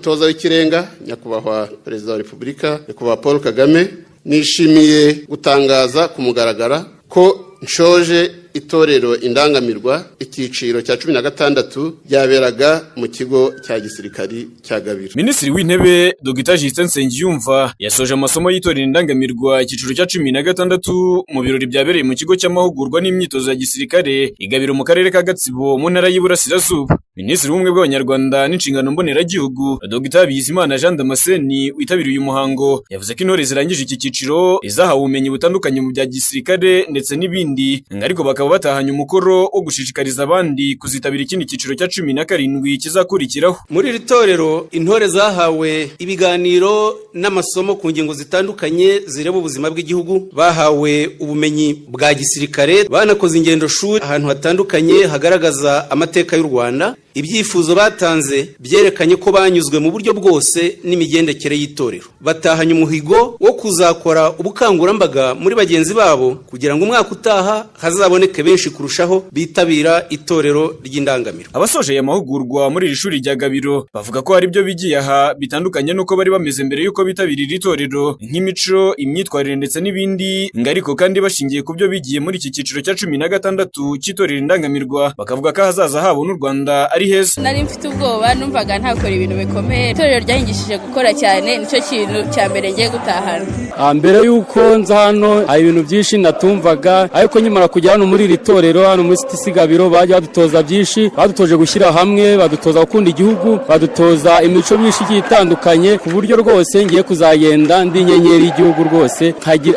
umutoza w'ikirenga nyakubahwa Perezida wa Repubulika nyakubahwa Paul Kagame, nishimiye gutangaza ku mugaragara ko nshoje itorero indangamirwa icyiciro cya 16 byaberaga mu kigo cya gisirikari cya Gabiro. Minisitiri w'Intebe Dr. Justin Nsengiyumva yasoje amasomo y'itorero indangamirwa icyiciro cya 16 mu birori byabereye mu kigo cy'amahugurwa n'imyitozo ya gisirikare igabiro mu karere ka Gatsibo mu ntara y'Iburasirazuba. Minisitiri w'Ubumwe bw'Abanyarwanda n'inshingano mboneragihugu Dr. Bizimana Jean Damascene witabiriye uyu muhango yavuze ko intore zirangije iki cyiciro izahawe ubumenyi butandukanye mu bya gisirikare ndetse n'ibindi, ariko bakaba batahanye umukoro wo gushishikariza abandi kuzitabira ikindi cyiciro cya 17 kizakurikiraho. Muri iri torero intore zahawe ibiganiro n'amasomo ku ngingo zitandukanye zireba ubuzima bw'igihugu, bahawe ubumenyi bwa gisirikare, banakoze ingendo shuri ahantu hatandukanye hagaragaza amateka y'u Rwanda. Ibyifuzo batanze byerekanye ko banyuzwe mu buryo bwose n'imigendekere y'itorero. Batahanye umuhigo wo kuzakora ubukangurambaga muri bagenzi babo kugira ngo umwaka utaha hazaboneke benshi kurushaho bitabira itorero ry'indangamiro. Abasoje aya mahugurwa muri iri shuri rya Gabiro bavuga ko hari ibyo bigiye aha bitandukanye nuko bari bameze mbere yuko bitabira iri torero, nk'imico, imyitwarire ndetse n'ibindi, ariko kandi bashingiye ku byo bigiye muri iki cyiciro cya 16 cy'itorero indangamirwa bakavuga ko hazaza habo n'u Rwanda ari heza. Nari mfite ubwoba, numvaga ntakora ibintu bikomeye. Itorero ryahingishije gukora cyane, nicyo kintu cya mbere ngiye gutahana. Mbere yuko nza hano hari ibintu byinshi natumvaga, ariko nyimara kujya hano muri iri torero hano muri CTC Gabiro bajya badutoza byinshi, badutoje gushyira hamwe, badutoza gukunda igihugu, badutoza imico myinshi itandukanye, ku buryo rwose ngiye kuzagenda ndi inyenyeri y'igihugu rwose,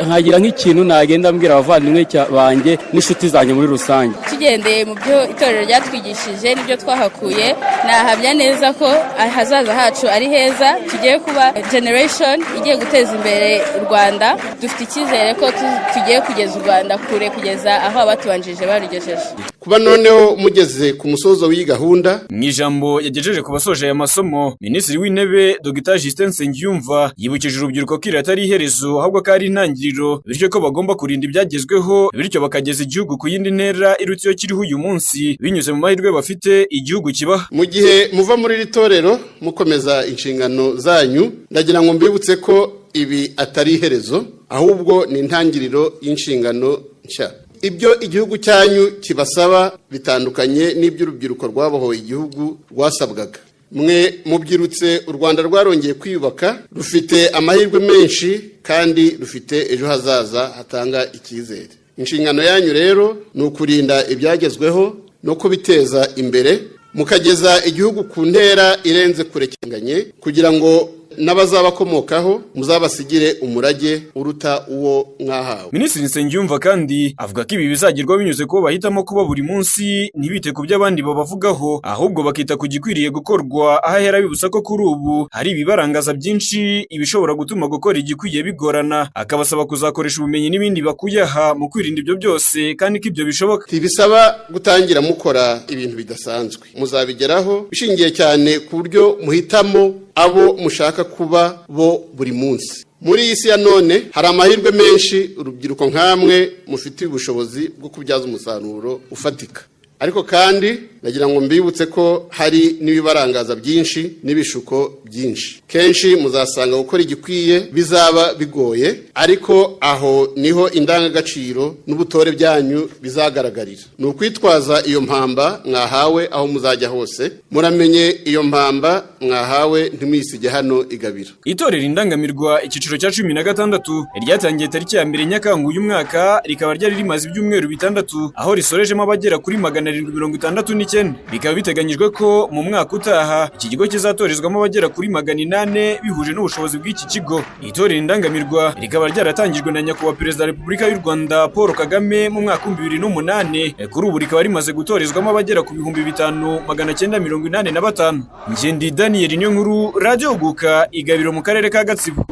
nkagira nk'ikintu nagenda mbwira abavandimwe banjye n'inshuti zanjye muri rusange. Tugendeye mu byo itorero ryatwigishije n'ibyo twahakuye, nahamya neza ko hazaza hacu ari heza, tugiye kuba generation igiye guteza imbere u Rwanda. Dufite icyizere ko tugiye kugeza u Rwanda kure kugeza aho abatubanjije barugejeje. Kuba noneho mugeze ku musozo w'iyi gahunda. Mu ijambo yagejeje ku basoje aya masomo, Minisitiri w'Intebe Dr. Justin Nsengiyumva yibukije urubyiruko ko iri atari iherezo ahubwo ko ari intangiriro, bityo ko bagomba kurinda ibyagezweho, bityo bakageza igihugu ku yindi ntera irutse yo kiriho uyu munsi binyuze mu mahirwe bafite igihugu kibaha. Mu gihe muva muri iri torero mukomeza inshingano zanyu, ndagira ngo mbibutse ko ibi atari iherezo ahubwo ni intangiriro y'inshingano nshya. Ibyo igihugu cyanyu kibasaba bitandukanye n'iby'urubyiruko rwabohoye igihugu rwasabwaga. Mwe mubyirutse u Rwanda rwarongeye kwiyubaka, rufite amahirwe menshi kandi rufite ejo hazaza hatanga icyizere. Inshingano yanyu rero ni ukurinda ibyagezweho no kubiteza imbere, mukageza igihugu ku ntera irenze kurekenganye, kugira ngo n'abazabakomokaho muzabasigire umurage uruta uwo mwahawe. Minisitiri Nsengiyumva kandi avuga ko ibi bizagerwaho binyuze ko bahitamo kuba buri munsi ntibite ku by'abandi babavugaho, ahubwo bakita ku gikwiriye gukorwa, ahahera bibutsa ko kuri ubu hari ibibarangaza byinshi ibishobora gutuma gukora igikwiye bigorana, akabasaba kuzakoresha ubumenyi n'ibindi bakuye aha mu kwirinda ibyo byose kandi ko ibyo bishoboka. Ntibisaba gutangira mukora ibintu bidasanzwe, muzabigeraho bishingiye cyane ku buryo muhitamo abo mushaka kuba bo buri munsi. Muri iyi si ya none hari amahirwe menshi urubyiruko nkamwe mufite ubushobozi bwo kubyaza umusaruro ufatika, ariko kandi nagira ngo mbibutse ko hari n'ibibarangaza byinshi n'ibishuko byinshi. Kenshi muzasanga gukora igikwiye bizaba bigoye, ariko aho niho indangagaciro n'ubutore byanyu bizagaragarira. Ni ukwitwaza iyo mpamba mwahawe aho muzajya hose, muramenye iyo mpamba mwahawe ntimwisige hano igabira. Itorero indangamirwa icyiciro cya 16 ryatangiye tariki ya 2 Nyakanga uyu mwaka, rikaba ryari rimaze ibyumweru 6 aho risorejemo abagera kuri 769. Bikaba biteganyijwe ko mu mwaka utaha iki kigo kizatorezwamo abagera kuri 800 bihuje n'ubushobozi bw'iki kigo. Itorero indangamirwa rikaba ryaratangijwe na nyakubahwa Perezida wa Repubulika y'u Rwanda Paul Kagame mu mwaka 2008. Kuri ubu rikaba rimaze gutorezwamo abagera ku 5985. Ngendi Daniel Niyonkuru, Radio Guka, Igabiro mu karere ka Gatsibo.